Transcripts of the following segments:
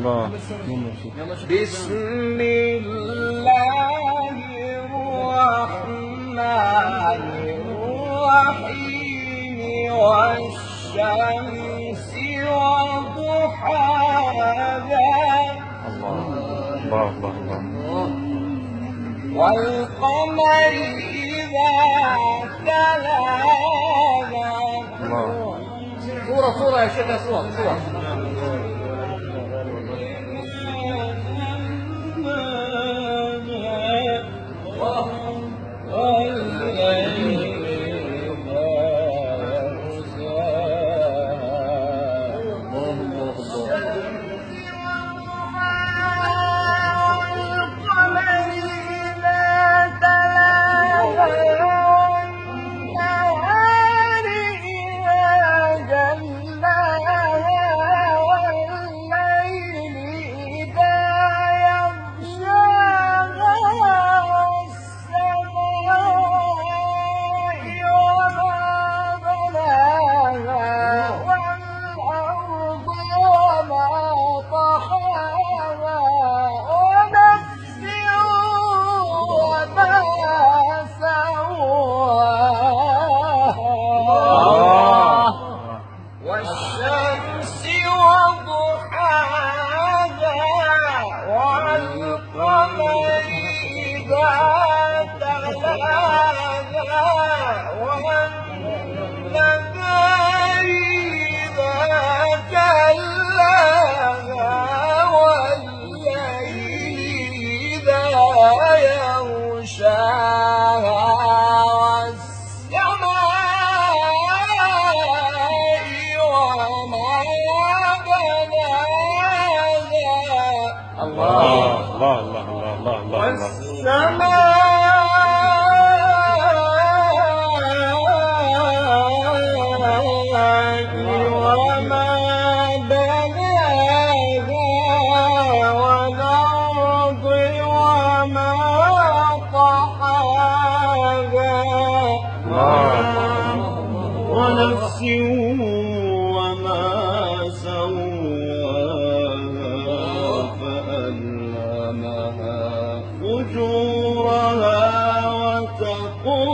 الله. بسم الله الرحمن الرحيم والشمس وضحاها الله الله الله والقمر إذا تلاها. صورة يا شيخ، صورة والشمس وضحاها والقمر إذا تلاها والنهار إذا جلاها والليل إذا يغشاها والسماء وما بناها والأرض وما طحاها ونفس وما سواها فألهمها فجورها وتقواها.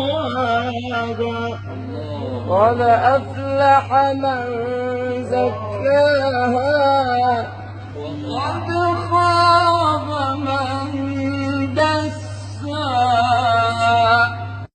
قد أفلح من زكاها وقد خاب من دساها.